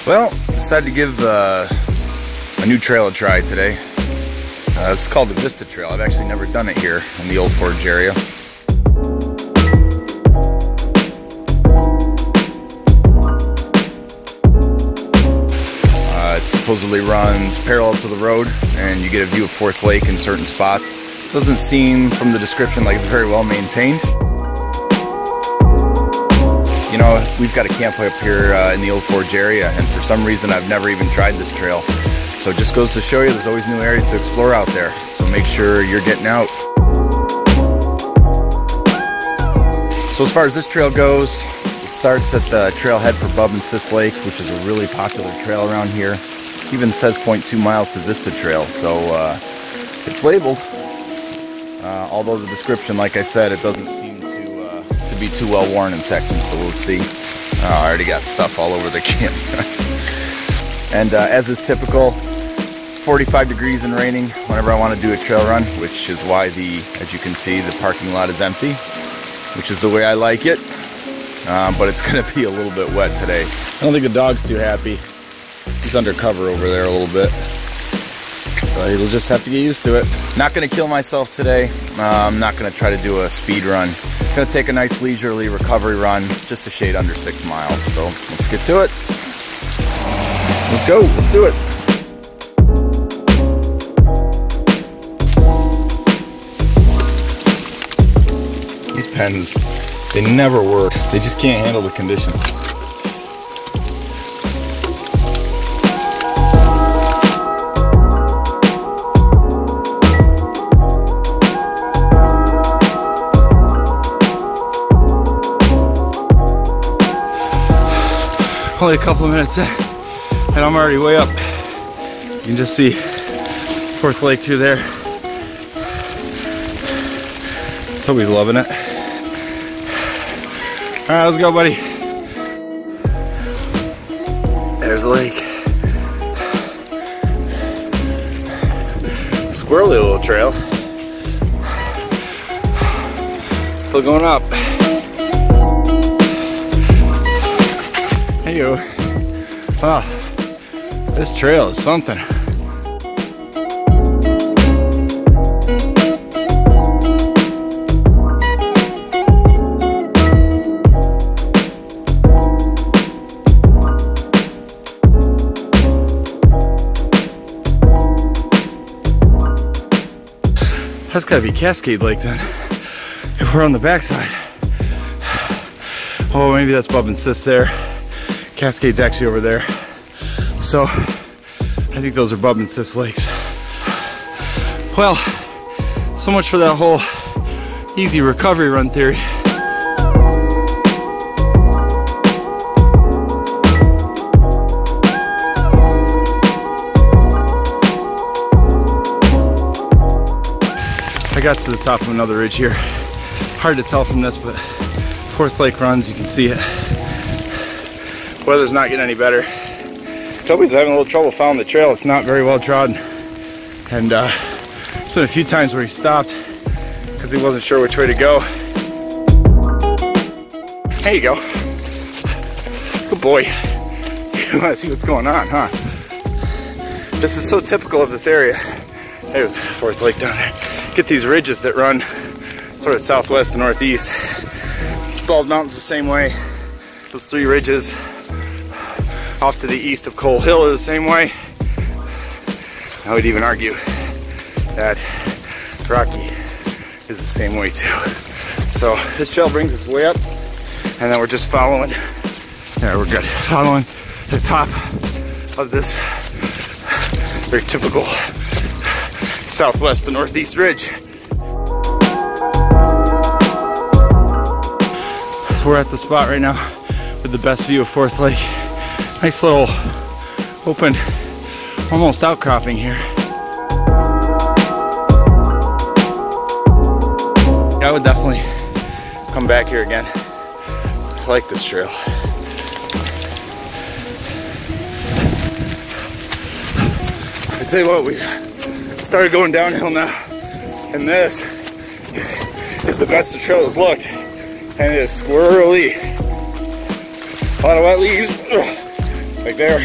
Well, decided to give a new trail a try today. It's called the Vista Trail. I've actually never done it here in the Old Forge area. It supposedly runs parallel to the road, and you get a view of Fourth Lake in certain spots. Doesn't seem from the description like it's very well maintained. You know, we've got a camp up here in the Old Forge area, and for some reason I've never even tried this trail. So it just goes to show you there's always new areas to explore out there. So make sure you're getting out. So as far as this trail goes, it starts at the trailhead for Bub and Sis Lake, which is a really popular trail around here. It even says 0.2 miles to Vista Trail, so it's labeled. Although the description, like I said, it doesn't seem to be too well worn in sections, so we'll see. I already got stuff all over the camera. And as is typical, 45 degrees and raining whenever I want to do a trail run, which is why as you can see, the parking lot is empty, which is the way I like it. But it's going to be a little bit wet today. I don't think the dog's too happy. He's undercover over there a little bit. So he'll just have to get used to it. Not going to kill myself today. I'm not going to try to do a speed run. Going to take a nice leisurely recovery run, just a shade under 6 miles. So let's get to it. Let's go. Let's do it. These pens, they never work. They just can't handle the conditions. Only a couple of minutes in, and I'm already way up. You can just see Fourth Lake through there. Toby's loving it. All right, let's go, buddy. There's the lake. Squirrely little trail. Still going up. Hey you. Wow, this trail is something. That's gotta be Cascade Lake then, if we're on the backside. Oh, maybe that's Bub and Sis there. Cascade's actually over there. So, I think those are Bub and Sis Lakes. Well, so much for that whole easy recovery run theory. I got to the top of another ridge here. Hard to tell from this, but Fourth Lake runs, you can see it. Weather's not getting any better. Toby's having a little trouble following the trail. It's not very well trodden. And there's been a few times where he stopped because he wasn't sure which way to go. There you go. Good boy. You want to see what's going on, huh? This is so typical of this area. There's Fourth Lake down there. Get these ridges that run sort of southwest to northeast. Bald Mountain's the same way. Those three ridges off to the east of Coal Hill is the same way. I would even argue that Rocky is the same way too. So this trail brings us way up, and then we're just following. Yeah, we're good. Following the top of this very typical southwest to northeast ridge. So we're at the spot right now with the best view of Fourth Lake. Nice little open, almost outcropping here. back here again. I like this trail. I tell you what, we started going downhill now, and this is the best the trail has looked, and it is squirrely. A lot of wet leaves, like there.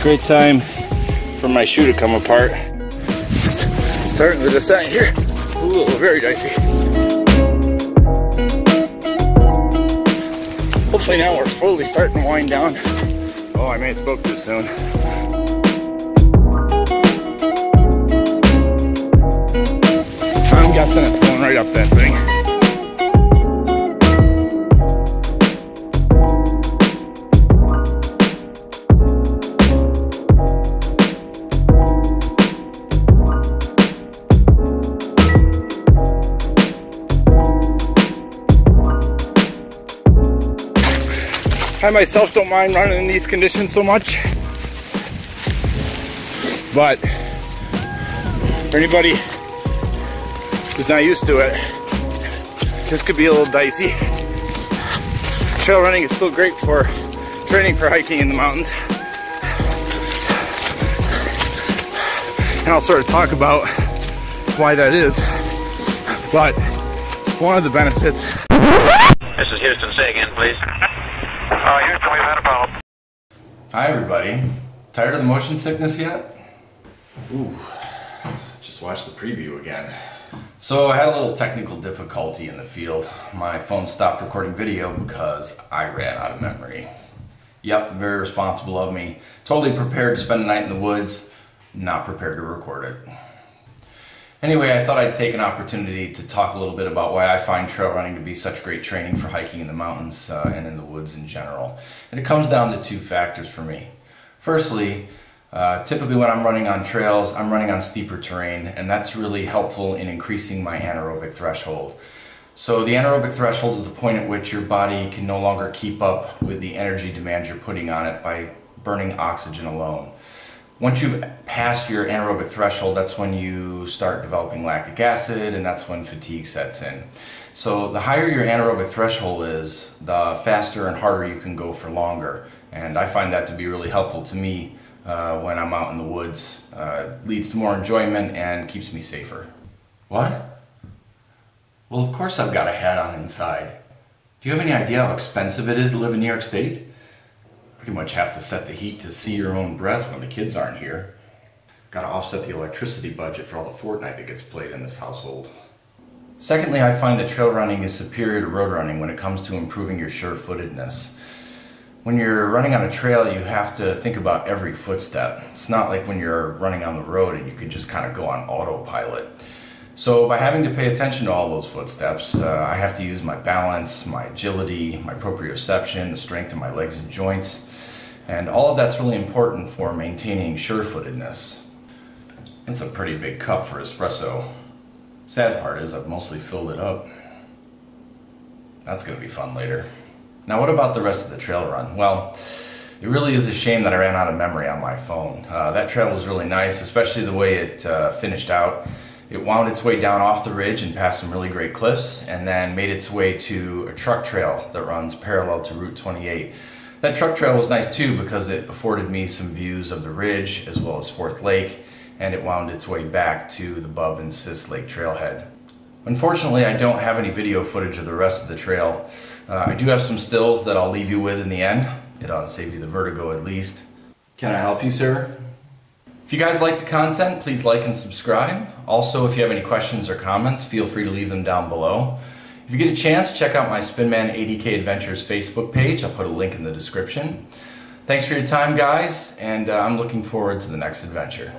Great time for my shoe to come apart. Starting the descent here, ooh, very dicey. Hopefully now we're slowly starting to wind down. Oh, I may have spoke too soon. I'm guessing it's going right up that thing. I myself don't mind running in these conditions so much, but for anybody who's not used to it, this could be a little dicey. Trail running is still great for training for hiking in the mountains, and I'll sort of talk about why that is, but one of the benefits. This is Houston, say again please. Houston, we've had a problem. Hi everybody. Tired of the motion sickness yet? Ooh, just watched the preview again. So I had a little technical difficulty in the field. My phone stopped recording video because I ran out of memory. Yep, very responsible of me. Totally prepared to spend the night in the woods, not prepared to record it. Anyway, I thought I'd take an opportunity to talk a little bit about why I find trail running to be such great training for hiking in the mountains and in the woods in general. And it comes down to two factors for me. Firstly, typically when I'm running on trails, I'm running on steeper terrain, and that's really helpful in increasing my anaerobic threshold. So the anaerobic threshold is the point at which your body can no longer keep up with the energy demands you're putting on it by burning oxygen alone. Once you've passed your anaerobic threshold, that's when you start developing lactic acid, and that's when fatigue sets in. So the higher your anaerobic threshold is, the faster and harder you can go for longer. And I find that to be really helpful to me when I'm out in the woods. Leads to more enjoyment and keeps me safer. What? Well, of course I've got a hat on inside. Do you have any idea how expensive it is to live in New York State? Pretty much have to set the heat to see your own breath when the kids aren't here. Gotta offset the electricity budget for all the Fortnite that gets played in this household. Secondly, I find that trail running is superior to road running when it comes to improving your sure-footedness. When you're running on a trail, you have to think about every footstep. It's not like when you're running on the road and you can just kind of go on autopilot. So by having to pay attention to all those footsteps, I have to use my balance, my agility, my proprioception, the strength of my legs and joints. And all of that's really important for maintaining sure-footedness. It's a pretty big cup for espresso. Sad part is I've mostly filled it up. That's gonna be fun later. Now what about the rest of the trail run? Well, it really is a shame that I ran out of memory on my phone. That trail was really nice, especially the way it finished out. It wound its way down off the ridge and past some really great cliffs, and then made its way to a truck trail that runs parallel to Route 28. That truck trail was nice too because it afforded me some views of the ridge as well as Fourth Lake, and it wound its way back to the Bub and Sis Lake trailhead. Unfortunately, I don't have any video footage of the rest of the trail. I do have some stills that I'll leave you with in the end. It ought to save you the vertigo at least. Can I help you, sir? If you guys like the content, please like and subscribe. Also, if you have any questions or comments, feel free to leave them down below. If you get a chance, check out my Spinman 80K Adventures Facebook page. I'll put a link in the description. Thanks for your time, guys, and I'm looking forward to the next adventure.